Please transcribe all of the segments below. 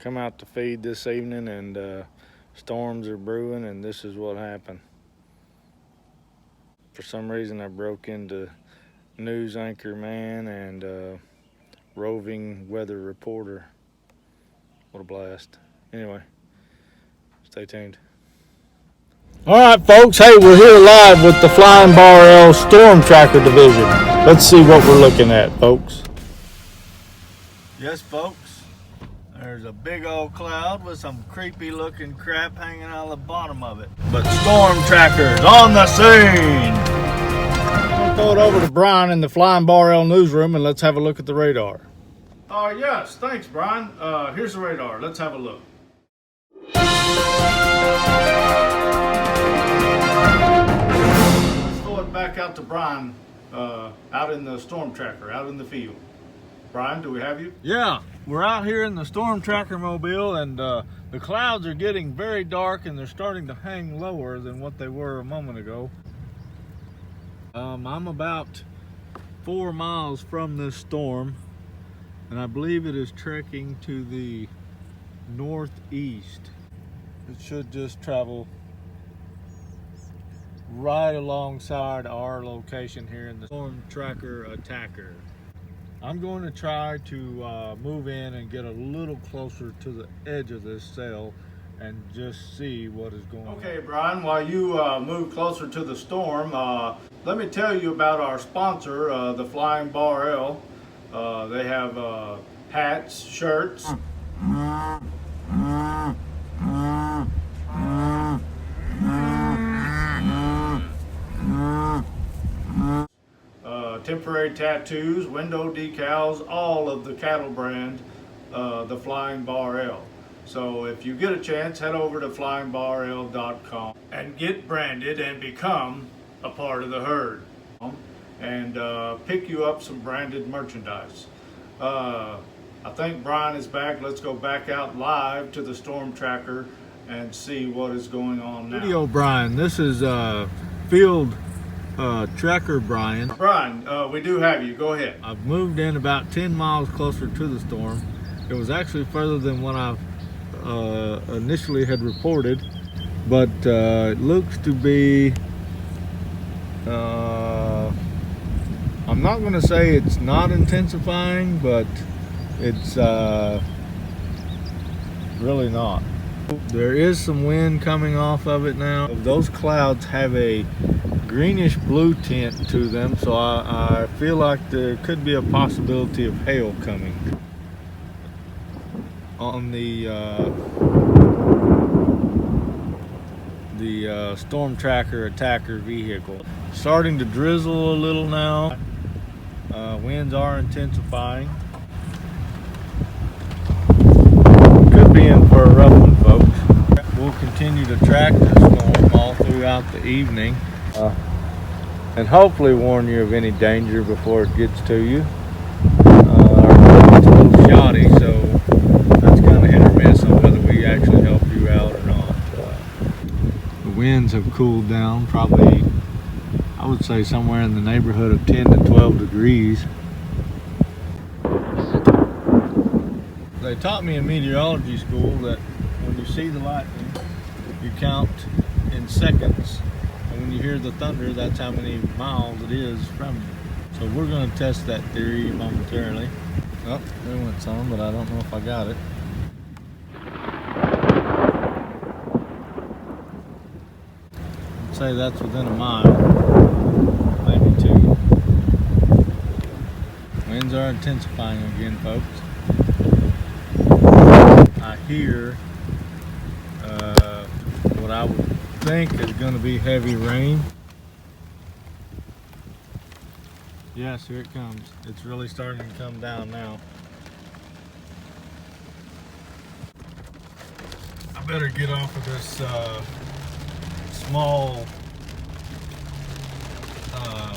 Come out to feed this evening, and storms are brewing, and this is what happened. For some reason, I broke into news anchor man and roving weather reporter. What a blast. Anyway, stay tuned. All right, folks. Hey, we're here live with the Flying Bar L Storm Tracker Division. Let's see what we're looking at, folks. Yes, folks. There's a big old cloud with some creepy looking crap hanging out of the bottom of it. But Storm Tracker's on the scene! I'll throw it over to Brian in the Flying Bar L newsroom and let's have a look at the radar. Yes, thanks, Brian. Here's the radar. Let's have a look. Let's throw it back out to Brian out in the Storm Tracker, out in the field. Brian, do we have you? Yeah, we're out here in the Storm Tracker mobile, and the clouds are getting very dark and they're starting to hang lower than what they were a moment ago. I'm about 4 miles from this storm, and I believe it is trekking to the northeast. It should just travel right alongside our location here in the Storm Tracker Attacker. I'm going to try to move in and get a little closer to the edge of this cell and just see what is going on. Okay, Brian, while you move closer to the storm, let me tell you about our sponsor, the Flying Bar L. They have hats, shirts, temporary tattoos, window decals, all of the cattle brand, the Flying Bar L. So if you get a chance, head over to flyingbarl.com and get branded and become a part of the herd, and pick you up some branded merchandise. I think Brian is back. Let's go back out live to the Storm Tracker and see what is going on now. Video Brian, this is field Tracker Brian. Brian, we do have you. Go ahead. I've moved in about 10 miles closer to the storm. It was actually further than what I initially had reported, but it looks to be, I'm not going to say it's not intensifying, but it's really not. There is some wind coming off of it now. Those clouds have a greenish blue tint to them, so I feel like there could be a possibility of hail coming on the Storm Tracker Attacker vehicle. Starting to drizzle a little now. Winds are intensifying. Could be in for a rough one, folks. We'll continue to track this storm all throughout the evening. And hopefully warn you of any danger before it gets to you. Our equipment's a little shoddy, so that's kind of hit or miss on whether we actually help you out or not. The winds have cooled down, probably, I would say, somewhere in the neighborhood of 10 to 12 degrees. They taught me in meteorology school that when you see the lightning, you count in seconds. And when you hear the thunder, that's how many miles it is from you. So we're going to test that theory momentarily. Oh, there went some, but I don't know if I got it. I'd say that's within a mile, maybe 2. Winds are intensifying again, folks. I hear what I would think is going to be heavy rain. Yes, here it comes. It's really starting to come down now. I better get off of this small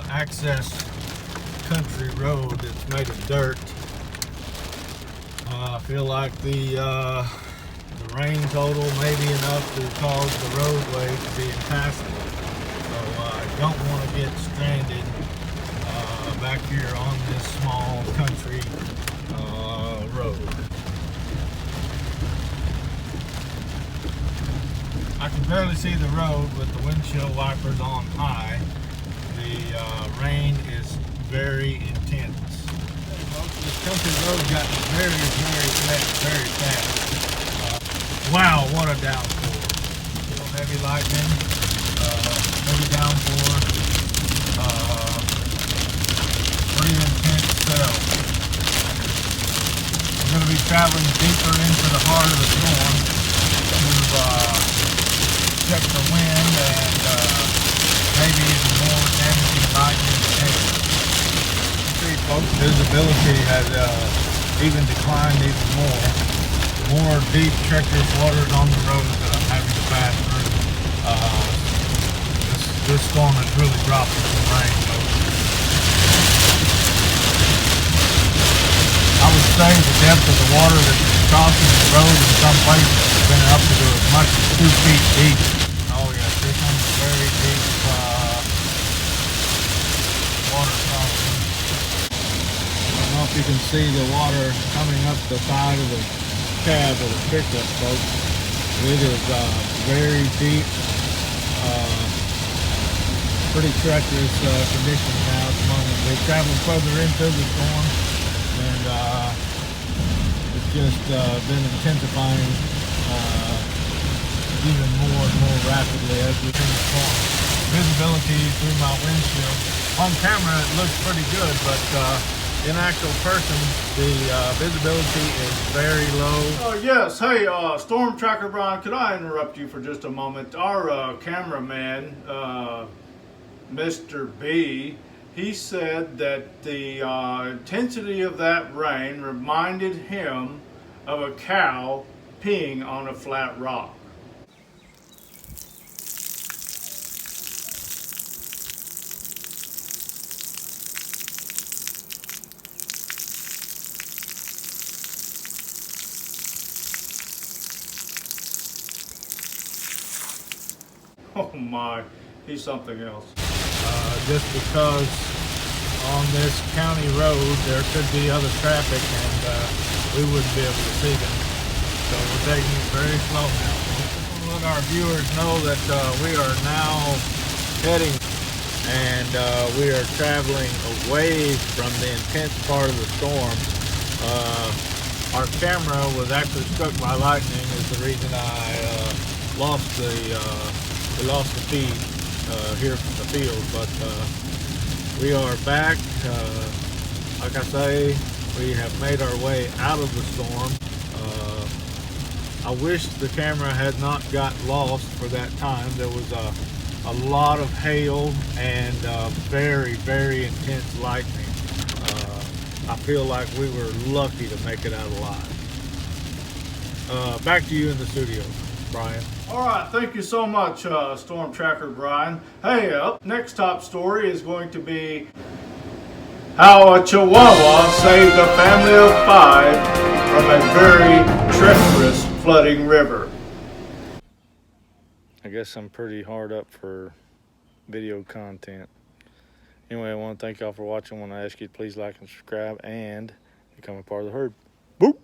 access country road that's made of dirt. I feel like the rain total may be enough to cause the roadway to be impassable. So I don't want to get stranded back here on this small country road. barely see the road with the windshield wipers on high. The rain is very intense. This country road got very wet very fast. Wow, what a downpour. Real heavy lightning, heavy downpour, pretty intense spell. We're going to be traveling deeper into the heart of the storm to check the wind and maybe even more damaging lightning ahead. See, folks, visibility has even declined even more. More deep, treacherous waters on the road that I'm having to pass through. This storm is really dropping some rain, folks. I would say the depth of the water that's crossing the road in some places has been up to as much as 2 feet deep. Oh yes, this one's a very deep water crossing. I don't know if you can see the water coming up the side of the cab of the pickup, folks. It is very deep, pretty treacherous conditions now at the moment. We're traveling further into the storm, and it's just been intensifying even more and more rapidly as we turn the storm. Visibility through my windshield. On camera it looks pretty good, but in actual person the visibility is very low. Yes, hey, Storm Tracker Brian, could I interrupt you for just a moment? Our cameraman, Mr. B, he said that the intensity of that rain reminded him of a cow peeing on a flat rock. Oh my, he's something else. Just because on this county road there could be other traffic and we wouldn't be able to see them. So we're taking it very slow now. Let our viewers know that we are now heading and we are traveling away from the intense part of the storm. Our camera was actually struck by lightning is the reason I lost the feed here from the field, but we are back. Like I say, we have made our way out of the storm. I wish the camera had not got lost for that time. There was a lot of hail and very intense lightning. I feel like we were lucky to make it out alive. Back to you in the studio, Brian. All right, thank you so much, Storm Tracker Brian. Hey, up next top story is going to be how a Chihuahua saved a family of 5 from a very treacherous flooding river. I guess I'm pretty hard up for video content. Anyway, I want to thank y'all for watching. I want to ask you to please like and subscribe and become a part of the herd. Boop!